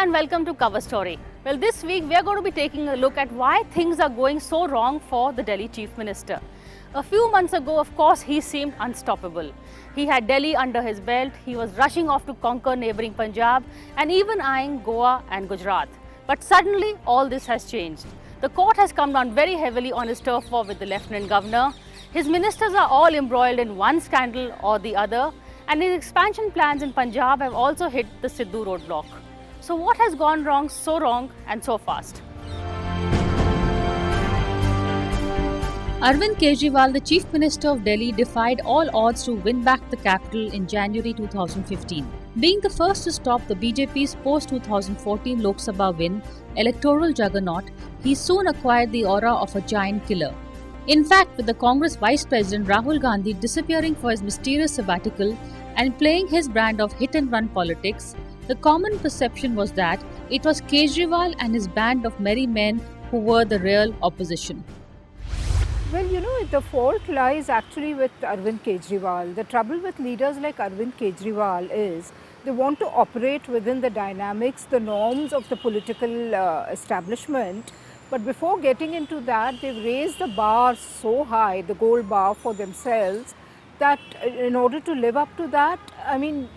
and welcome to Cover Story. Well, this week we are going to be taking a look at why things are going so wrong for the Delhi Chief Minister. A few months ago, of course, he seemed unstoppable. He had Delhi under his belt, he was rushing off to conquer neighbouring Punjab and even eyeing Goa and Gujarat. But suddenly, all this has changed. The court has come down very heavily on his turf war with the Lieutenant Governor. His ministers are all embroiled in one scandal or the other, and his expansion plans in Punjab have also hit the Sidhu roadblock. So what has gone wrong so wrong and so fast? Arvind Kejriwal, the Chief Minister of Delhi, defied all odds to win back the capital in January 2015. Being the first to stop the BJP's post-2014 Lok Sabha win, electoral juggernaut, he soon acquired the aura of a giant killer. In fact, with the Congress Vice President Rahul Gandhi disappearing for his mysterious sabbatical and playing his brand of hit-and-run politics, the common perception was that it was Kejriwal and his band of merry men who were the real opposition. Well, the fault lies actually with Arvind Kejriwal. The trouble with leaders like Arvind Kejriwal is they want to operate within the dynamics, the norms of the political establishment. But before getting into that, they've raised the bar so high, the gold bar for themselves, that in order to live up to that,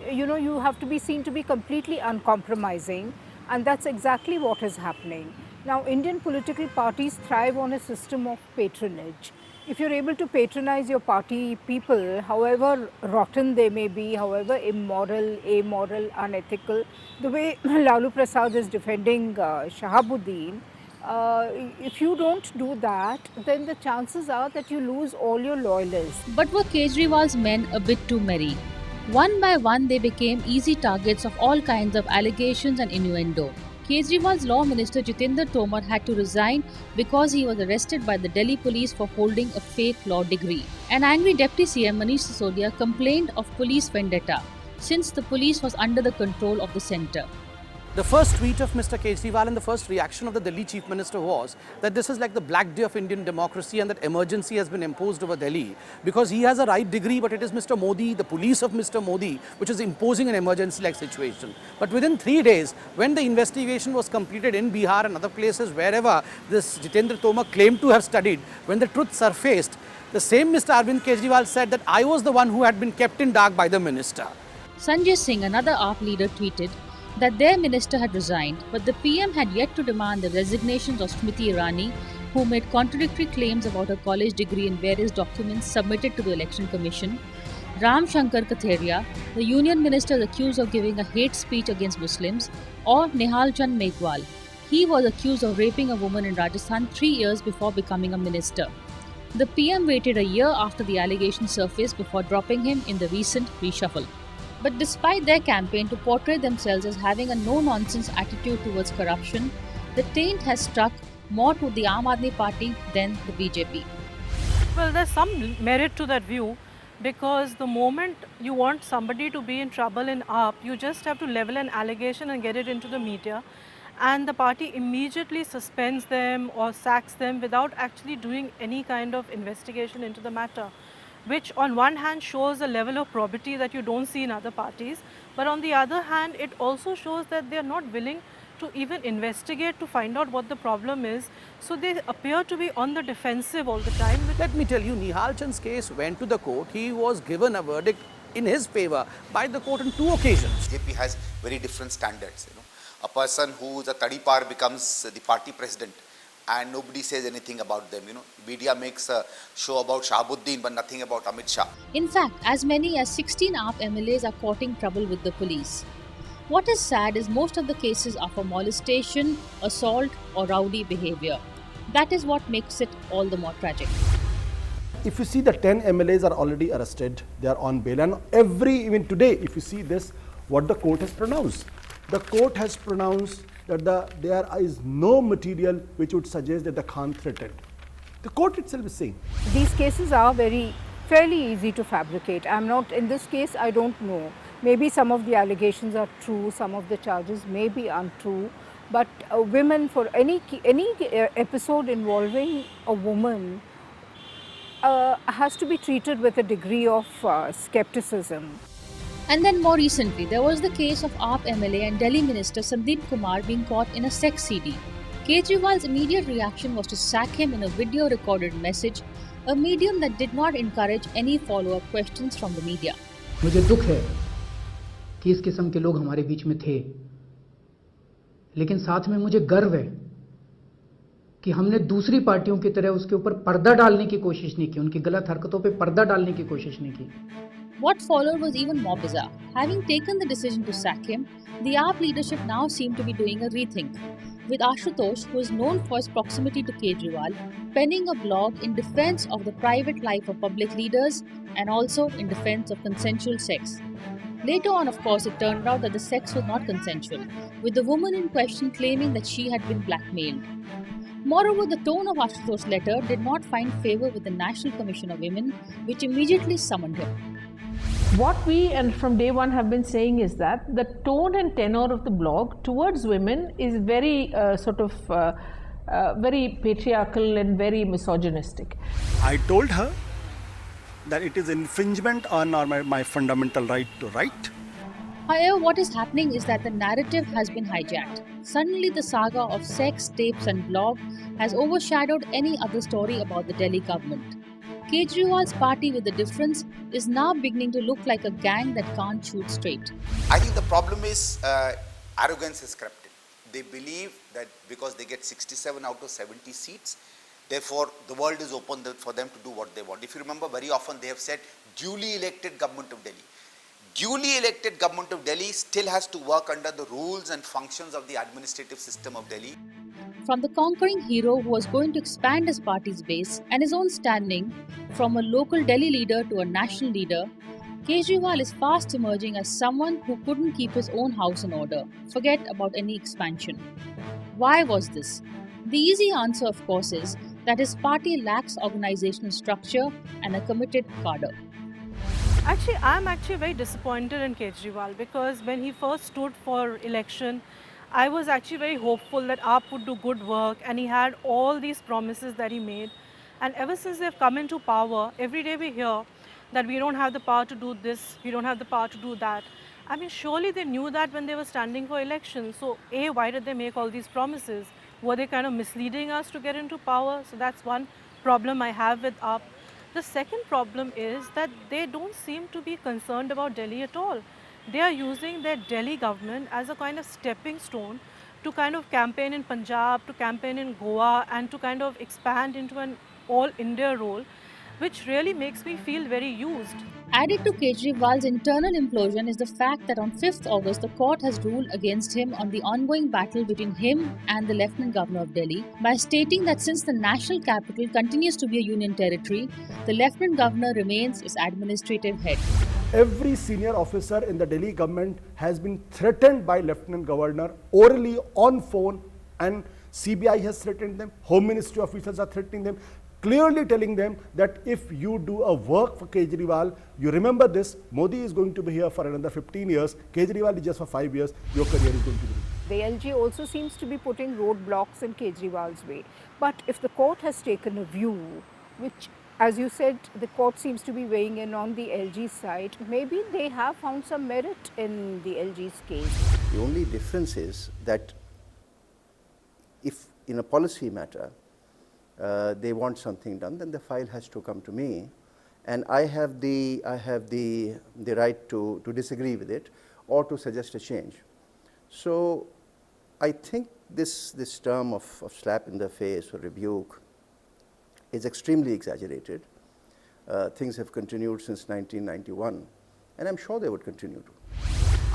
you have to be seen to be completely uncompromising, and that's exactly what is happening. Now, Indian political parties thrive on a system of patronage. If you're able to patronize your party people, however rotten they may be, however immoral, amoral, unethical, the way Lalu Prasad is defending Shahabuddin, if you don't do that, then the chances are that you lose all your loyalists. But were Kejriwal's men a bit too merry? One by one, they became easy targets of all kinds of allegations and innuendo. Kejriwal's Law Minister Jitendra Tomar had to resign because he was arrested by the Delhi police for holding a fake law degree. An angry Deputy CM Manish Sisodia complained of police vendetta since the police was under the control of the centre. The first tweet of Mr. Kejriwal and the first reaction of the Delhi Chief Minister was that this is like the black day of Indian democracy and that emergency has been imposed over Delhi because he has a right degree, but it is Mr. Modi, the police of Mr. Modi, which is imposing an emergency-like situation. But within 3 days, when the investigation was completed in Bihar and other places wherever this Jitendra Tomar claimed to have studied, when the truth surfaced, the same Mr. Arvind Kejriwal said that I was the one who had been kept in dark by the minister. Sanjay Singh, another AAP leader, tweeted that their minister had resigned, but the PM had yet to demand the resignations of Smriti Irani, who made contradictory claims about her college degree in various documents submitted to the Election Commission. Ram Shankar Katheria, the union minister accused of giving a hate speech against Muslims, or Nihal Chand Megwal. He was accused of raping a woman in Rajasthan 3 years before becoming a minister. The PM waited a year after the allegation surfaced before dropping him in the recent reshuffle. But despite their campaign to portray themselves as having a no-nonsense attitude towards corruption, the taint has struck more to the Aam Aadmi Party than the BJP. Well, there's some merit to that view because the moment you want somebody to be in trouble in AAP, you just have to level an allegation and get it into the media, and the party immediately suspends them or sacks them without actually doing any kind of investigation into the matter, which on one hand shows a level of probity that you don't see in other parties, but on the other hand it also shows that they are not willing to even investigate to find out what the problem is. So they appear to be on the defensive all the time. Let me tell you, Nihal Chand's case went to the court. He was given a verdict in his favour by the court on 2 occasions. AAP has very different standards. A person who is a Tadipar becomes the party president, and nobody says anything about them. Media makes a show about Shahabuddin but nothing about Amit Shah. In fact, as many as 16 AAP MLAs are courting trouble with the police. What is sad is most of the cases are for molestation, assault or rowdy behaviour. That is what makes it all the more tragic. If you see the 10 MLAs are already arrested, they are on bail, and even today, if you see this, what the court has pronounced. The court has pronounced that there is no material which would suggest that the Khan threatened. The court itself is saying. These cases are fairly easy to fabricate. In this case, I don't know. Maybe some of the allegations are true, some of the charges may be untrue, but women, for any episode involving a woman has to be treated with a degree of skepticism. And then more recently, there was the case of AAP MLA and Delhi Minister Sandeep Kumar being caught in a sex CD. Kejriwal's immediate reaction was to sack him in a video recorded message, a medium that did not encourage any follow-up questions from the media. मुझे दुख है कि इस किस्म के लोग हमारे बीच में थे, लेकिन साथ में मुझे गर्व है कि हमने दूसरी पार्टियों की तरह उसके ऊपर पर्दा डालने की कोशिश नहीं की, उनकी गलत हरकतों पे पर्दा डालने की कोशिश नहीं की. What followed was even more bizarre. Having taken the decision to sack him, the AAP leadership now seemed to be doing a rethink, with Ashutosh, who is known for his proximity to Kejriwal, penning a blog in defense of the private life of public leaders and also in defense of consensual sex. Later on, of course, it turned out that the sex was not consensual, with the woman in question claiming that she had been blackmailed. Moreover, the tone of Ashutosh's letter did not find favour with the National Commission of Women, which immediately summoned him. What we and from day one have been saying is that the tone and tenor of the blog towards women is very very patriarchal and very misogynistic. I told her that it is infringement on my fundamental right to write. However, what is happening is that the narrative has been hijacked. Suddenly, the saga of sex, tapes, and blog has overshadowed any other story about the Delhi government. Kejriwal's party, with the difference, is now beginning to look like a gang that can't shoot straight. I think the problem is arrogance has crept in. They believe that because they get 67 out of 70 seats, therefore the world is open for them to do what they want. If you remember, very often they have said duly elected government of Delhi. Duly elected government of Delhi still has to work under the rules and functions of the administrative system of Delhi. From the conquering hero who was going to expand his party's base and his own standing from a local Delhi leader to a national leader, Kejriwal is fast emerging as someone who couldn't keep his own house in order. Forget about any expansion. Why was this? The easy answer, of course, is that his party lacks organizational structure and a committed cadre. Actually, I'm very disappointed in Kejriwal because when he first stood for election, I was actually very hopeful that AAP would do good work, and he had all these promises that he made. And ever since they've come into power, every day we hear that we don't have the power to do this, we don't have the power to do that. I mean, surely they knew that when they were standing for elections. So A, why did they make all these promises? Were they kind of misleading us to get into power? So that's one problem I have with AAP. The second problem is that they don't seem to be concerned about Delhi at all. They are using their Delhi government as a kind of stepping stone to kind of campaign in Punjab, to campaign in Goa, and to kind of expand into an all India role, which really makes me feel very used. Added to Kejriwal's internal implosion is the fact that on 5th August, the court has ruled against him on the ongoing battle between him and the Lieutenant Governor of Delhi by stating that since the national capital continues to be a union territory, the Lieutenant Governor remains its administrative head. Every senior officer in the Delhi government has been threatened by Lieutenant Governor orally on phone, and CBI has threatened them, Home Ministry officials are threatening them, clearly telling them that if you do a work for Kejriwal, you remember this, Modi is going to be here for another 15 years, Kejriwal is just for 5 years, your career is going to be ruined. The LG also seems to be putting roadblocks in Kejriwal's way. But if the court has taken a view, which, as you said, the court seems to be weighing in on the LG side, maybe they have found some merit in the LG's case. The only difference is that if in a policy matter, they want something done, then the file has to come to me, and I have the right to disagree with it or to suggest a change. So I think this term of slap in the face or rebuke is extremely exaggerated. Things have continued since 1991, and I'm sure they would continue to.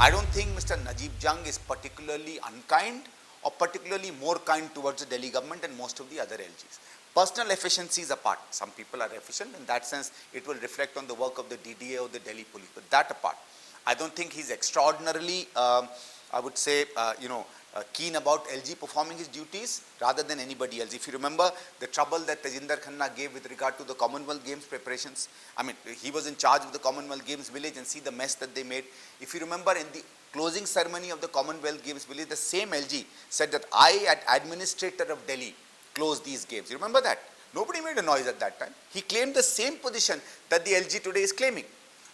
I don't think Mr. Najib Jung is particularly unkind or particularly more kind towards the Delhi government and most of the other LGs. Personal efficiencies apart, some people are efficient, in that sense it will reflect on the work of the DDA or the Delhi police, but that apart, I don't think he's extraordinarily, I would say, keen about LG performing his duties rather than anybody else. If you remember the trouble that Tejinder Khanna gave with regard to the Commonwealth Games preparations, I mean, he was in charge of the Commonwealth Games village, and see the mess that they made. If you remember, in the closing ceremony of the Commonwealth Games village, the same LG said that I, as administrator of Delhi, closed these games. You remember that? Nobody made a noise at that time. He claimed the same position that the LG today is claiming.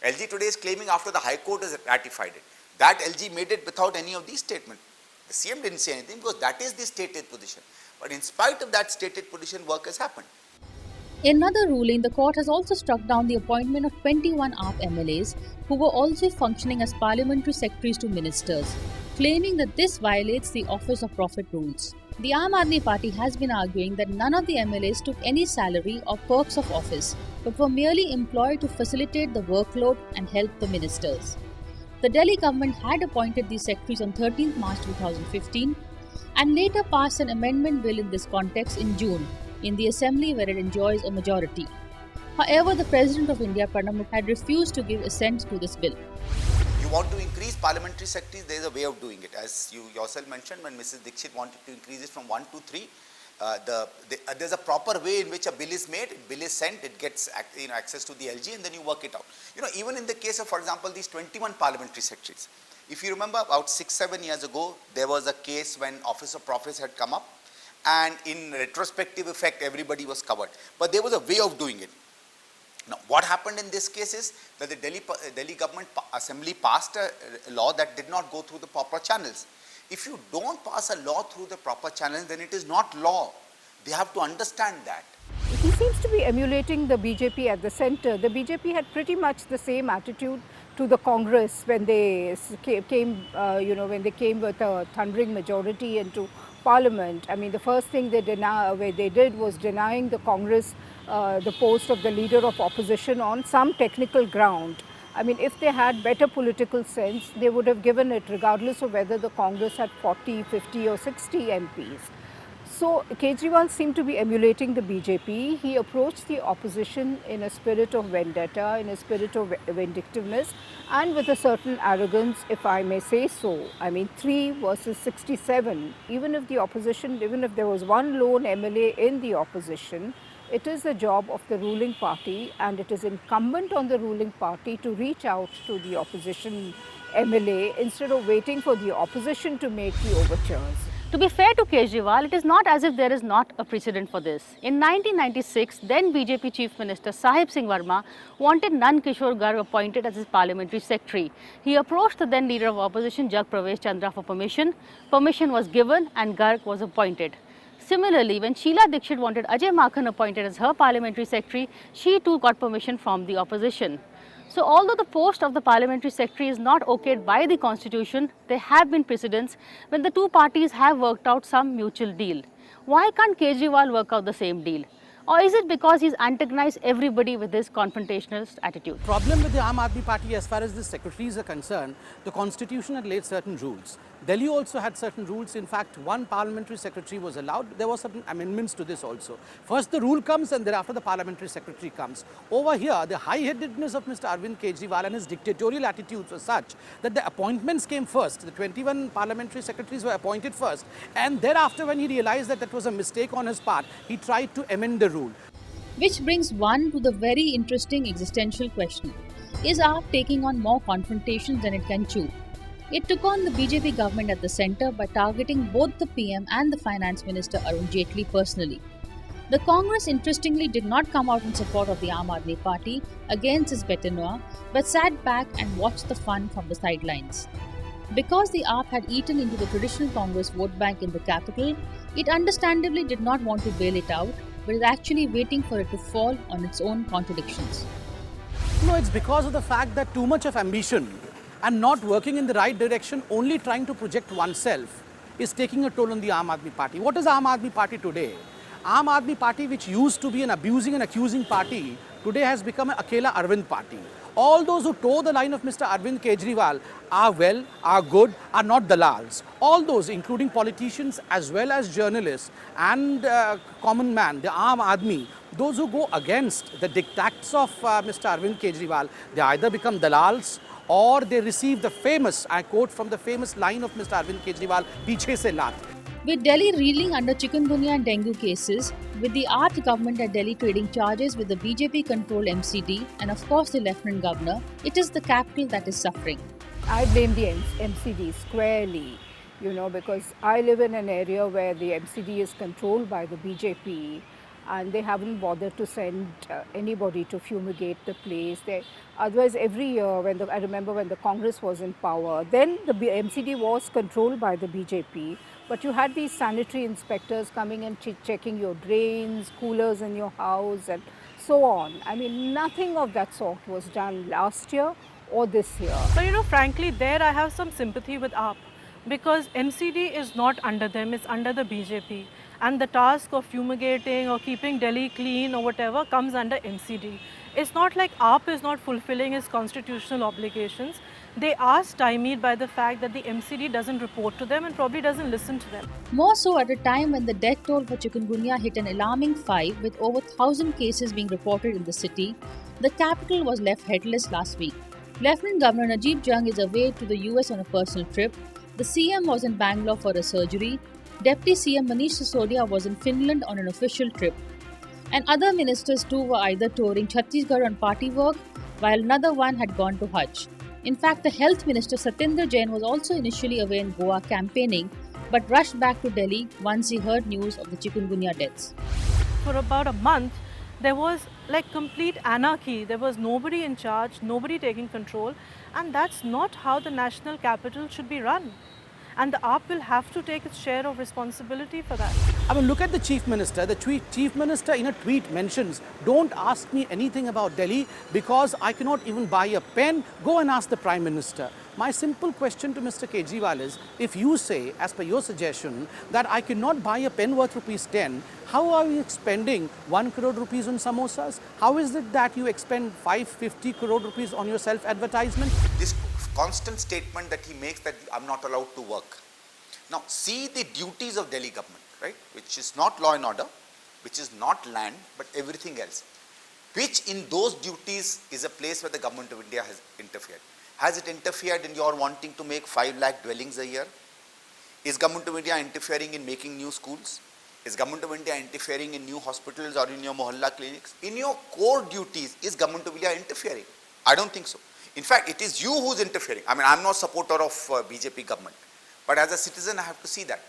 LG today is claiming after the High Court has ratified it. That LG made it without any of these statements. The CM didn't say anything because that is the stated position. But in spite of that stated position, work has happened. In another ruling, the court has also struck down the appointment of 21 AAP MLAs who were also functioning as parliamentary secretaries to ministers, claiming that this violates the Office of Profit rules. The Aam Aadmi Party has been arguing that none of the MLAs took any salary or perks of office, but were merely employed to facilitate the workload and help the ministers. The Delhi government had appointed these secretaries on 13 March 2015 and later passed an amendment bill in this context in June in the assembly where it enjoys a majority. However, the President of India, Pranab Mukherjee, had refused to give assent to this bill. You want to increase parliamentary secretaries, there is a way of doing it. As you yourself mentioned, when Mrs. Dixit wanted to increase it from 1 to 3, there's a proper way in which a bill is made, bill is sent, it gets access to the LG and then you work it out. Even in the case of, for example, these 21 parliamentary secretaries, if you remember about 6-7 years ago, there was a case when Office of Profits had come up and in retrospective effect, everybody was covered. But there was a way of doing it. Now, what happened in this case is that the Delhi government assembly passed a law that did not go through the proper channels. If you don't pass a law through the proper channels, then it is not law. They have to understand that. He seems to be emulating the BJP at the centre. The BJP had pretty much the same attitude to the Congress when they came with a thundering majority into Parliament. I mean, the first thing they did was denying the Congress the post of the leader of opposition on some technical ground. I mean, if they had better political sense, they would have given it regardless of whether the Congress had 40, 50 or 60 MPs. So Kejriwal seemed to be emulating the BJP. He approached the opposition in a spirit of vendetta, in a spirit of vindictiveness and with a certain arrogance, if I may say so. I mean, 3 versus 67, even if there was one lone MLA in the opposition, it is the job of the ruling party and it is incumbent on the ruling party to reach out to the opposition MLA instead of waiting for the opposition to make the overtures. To be fair to Kejriwal, it is not as if there is not a precedent for this. In 1996, then BJP Chief Minister Sahib Singh Verma wanted Nand Kishore Garg appointed as his parliamentary secretary. He approached the then leader of opposition Jagdish Pravesh Chandra for permission. Permission was given and Garg was appointed. Similarly, when Sheila Dikshit wanted Ajay Makhan appointed as her parliamentary secretary, she too got permission from the opposition. So although the post of the parliamentary secretary is not okayed by the constitution, there have been precedents when the two parties have worked out some mutual deal. Why can't Kejriwal work out the same deal? Or is it because he's antagonized everybody with his confrontationalist attitude? Problem with the Aam Aadmi Party as far as the secretaries are concerned, the constitution had laid certain rules. Delhi also had certain rules. In fact, one parliamentary secretary was allowed. There were certain amendments to this also. First the rule comes and thereafter the parliamentary secretary comes. Over here, the high-headedness of Mr. Arvind Kejriwal and his dictatorial attitudes were such that the appointments came first. The 21 parliamentary secretaries were appointed first. And thereafter, when he realized that that was a mistake on his part, he tried to amend the rule. Which brings one to the very interesting existential question. Is AAP taking on more confrontations than it can chew? It took on the BJP government at the centre by targeting both the PM and the Finance Minister Arun Jaitley personally. The Congress interestingly did not come out in support of the Aam Aadmi Party against its bêta-noir, but sat back and watched the fun from the sidelines. Because the AAP had eaten into the traditional Congress vote bank in the capital, it understandably did not want to bail it out, but is actually waiting for it to fall on its own contradictions. No, it's because of the fact that too much of ambition and not working in the right direction, only trying to project oneself, is taking a toll on the Aam Aadmi Party. What is Aam Aadmi Party today? Aam Aadmi Party, which used to be an abusing and accusing party, today has become an Akela Arvind Party. All those who toe the line of Mr. Arvind Kejriwal are well, are good, are not dalals. All those, including politicians as well as journalists and common man, the Aam Aadmi, those who go against the diktats of Mr. Arvind Kejriwal, they either become dalals or they receive the famous, I quote from the famous line of Mr. Arvind Kejriwal, "Piche se laat." With Delhi reeling under chikungunya and dengue cases, with the AAP government at Delhi trading charges with the BJP-controlled MCD and of course the Lieutenant Governor, it is the capital that is suffering. I blame the MCD squarely, because I live in an area where the MCD is controlled by the BJP and they haven't bothered to send anybody to fumigate the place. Otherwise, every year, I remember when the Congress was in power, then the MCD was controlled by the BJP, but you had these sanitary inspectors coming and checking your drains, coolers in your house, and so on. I mean, nothing of that sort was done last year or this year. But you know, frankly, there I have some sympathy with AAP, because MCD is not under them, it's under the BJP. And the task of fumigating or keeping Delhi clean or whatever comes under MCD. It's not like AAP is not fulfilling its constitutional obligations. They are stymied by the fact that the MCD doesn't report to them and probably doesn't listen to them. More so at a time when the death toll for chikungunya hit an alarming 5 with over 1,000 cases being reported in the city, the capital was left headless last week. Lieutenant Governor Najib Jung is away to the US on a personal trip. The CM was in Bangalore for a surgery. Deputy CM Manish Sisodia was in Finland on an official trip. And other ministers too were either touring Chhattisgarh on party work, while another one had gone to Hajj. In fact, the Health Minister Satyendra Jain was also initially away in Goa campaigning, but rushed back to Delhi once he heard news of the chikungunya deaths. For about a month, there was like complete anarchy. There was nobody in charge, nobody taking control, and that's not how the national capital should be run. And the AAP will have to take its share of responsibility for that. I mean, look at the Chief Minister. The Chief Minister in a tweet mentions, don't ask me anything about Delhi because I cannot even buy a pen. Go and ask the Prime Minister. My simple question to Mr. Kejriwal is, if you say, as per your suggestion, that I cannot buy a pen worth rupees 10, how are you spending 1 crore rupees on samosas? How is it that you expend 550 crore rupees on your self-advertisement? This constant statement that he makes that I'm not allowed to work. Now, see the duties of Delhi government, right? Which is not law and order, which is not land, but everything else. Which in those duties is a place where the government of India has interfered. Has it interfered in your wanting to make 5 lakh dwellings a year? Is government of India interfering in making new schools? Is government of India interfering in new hospitals or in your mohalla clinics? In your core duties, is government of India interfering? I don't think so. In fact, it is you who's interfering. I mean, I'm not a supporter of BJP government. But as a citizen, I have to see that,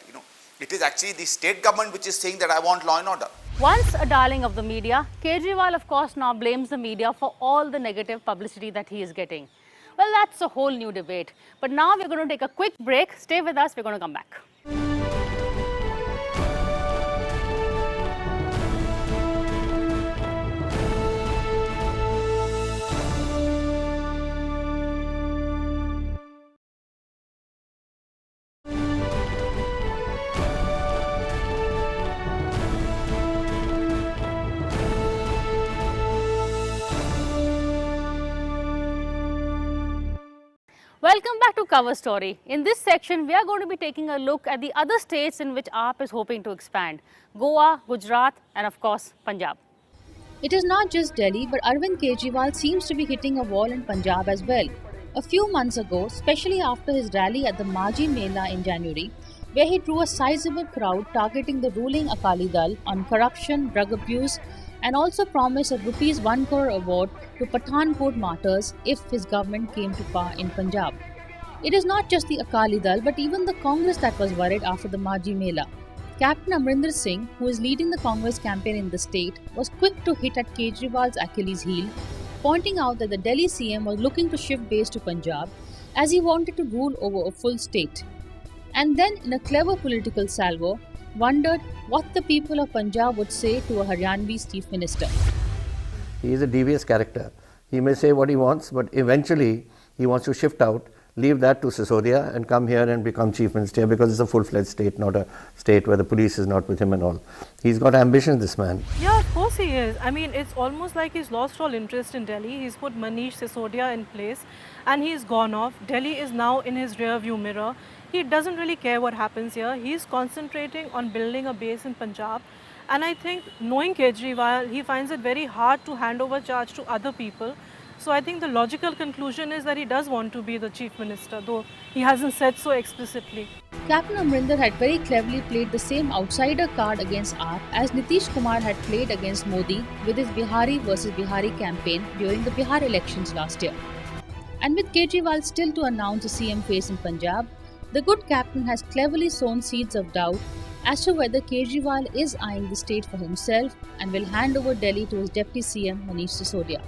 it is actually the state government which is saying that I want law and order. Once a darling of the media, Kejriwal of course now blames the media for all the negative publicity that he is getting. Well, that's a whole new debate. But now we're going to take a quick break. Stay with us, we're going to come back. Welcome back to Cover Story. In this section, we are going to be taking a look at the other states in which AAP is hoping to expand: Goa, Gujarat, and of course, Punjab. It is not just Delhi, but Arvind Kejriwal seems to be hitting a wall in Punjab as well. A few months ago, especially after his rally at the Maji Mela in January, where he drew a sizable crowd targeting the ruling Akali Dal on corruption, drug abuse, and also promised a ₹1 crore award to Pathankot martyrs if his government came to power in Punjab. It is not just the Akali Dal but even the Congress that was worried after the Maji Mela. Captain Amrinder Singh, who is leading the Congress campaign in the state, was quick to hit at Kejriwal's Achilles heel, pointing out that the Delhi CM was looking to shift base to Punjab as he wanted to rule over a full state. And then, in a clever political salvo, wondered what the people of Punjab would say to a Haryanvi's chief minister. He is a devious character. He may say what he wants, but eventually he wants to shift out, leave that to Sisodia and come here and become chief minister because it's a full-fledged state, not a state where the police is not with him and all. He's got ambition, this man. Yeah, of course he is. I mean, it's almost like he's lost all interest in Delhi. He's put Manish Sisodia in place and he's gone off. Delhi is now in his rear view mirror. He doesn't really care what happens here. He's concentrating on building a base in Punjab. And I think, knowing Kejriwal, he finds it very hard to hand over charge to other people. So I think the logical conclusion is that he does want to be the chief minister, though he hasn't said so explicitly. Captain Amrinder had very cleverly played the same outsider card against AAP as Nitish Kumar had played against Modi with his Bihari versus Bihari campaign during the Bihar elections last year. And with Kejriwal still to announce a CM face in Punjab, the good captain has cleverly sown seeds of doubt as to whether Kejriwal is eyeing the state for himself and will hand over Delhi to his Deputy CM Manish Sisodia.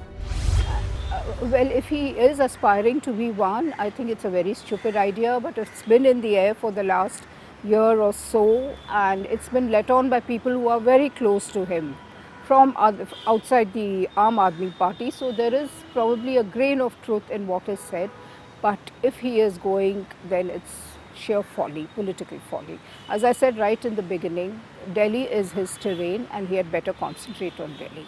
Well, if he is aspiring to be one, I think it's a very stupid idea, but it's been in the air for the last year or so, and it's been let on by people who are very close to him from outside the Aam Aadmi Party. So there is probably a grain of truth in what is said, but if he is going, then it's sheer folly, political folly. As I said right in the beginning, Delhi is his terrain and he had better concentrate on Delhi.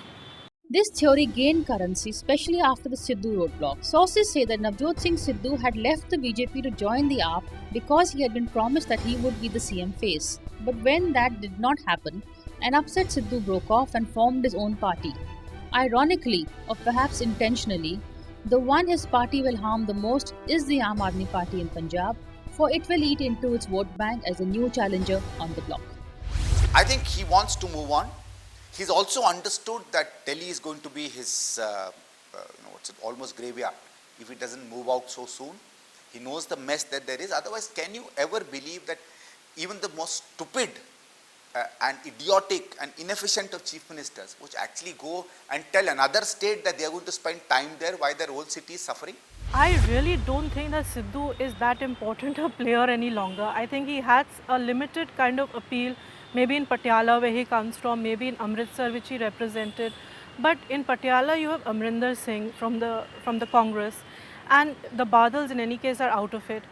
This theory gained currency, especially after the Sidhu roadblock. Sources say that Navjot Singh Sidhu had left the BJP to join the AAP because he had been promised that he would be the CM face. But when that did not happen, an upset Sidhu broke off and formed his own party. Ironically, or perhaps intentionally, the one his party will harm the most is the Aam Aadmi Party in Punjab, for it will eat into its vote bank as a new challenger on the block. I think he wants to move on. He's also understood that Delhi is going to be his, almost graveyard if he doesn't move out so soon. He knows the mess that there is. Otherwise, can you ever believe that even the most stupid and idiotic and inefficient of chief ministers would actually go and tell another state that they are going to spend time there while their whole city is suffering? I really don't think that Sidhu is that important a player any longer. I think he has a limited kind of appeal, maybe in Patiala where he comes from, maybe in Amritsar which he represented. But in Patiala you have Amrinder Singh from the Congress, and the Badals in any case are out of it.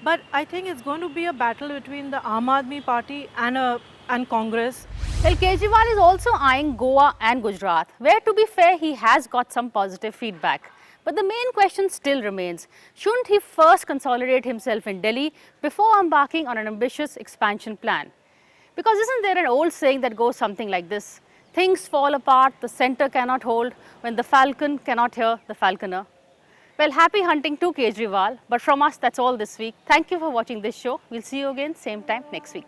But I think it's going to be a battle between the Aam Aadmi Party and Congress. Well, Kejriwal is also eyeing Goa and Gujarat, where to be fair he has got some positive feedback. But the main question still remains, shouldn't he first consolidate himself in Delhi before embarking on an ambitious expansion plan? Because isn't there an old saying that goes something like this? Things fall apart, the center cannot hold, when the falcon cannot hear the falconer. Well, happy hunting to Kejriwal, but from us that's all this week. Thank you for watching this show. We'll see you again same time next week.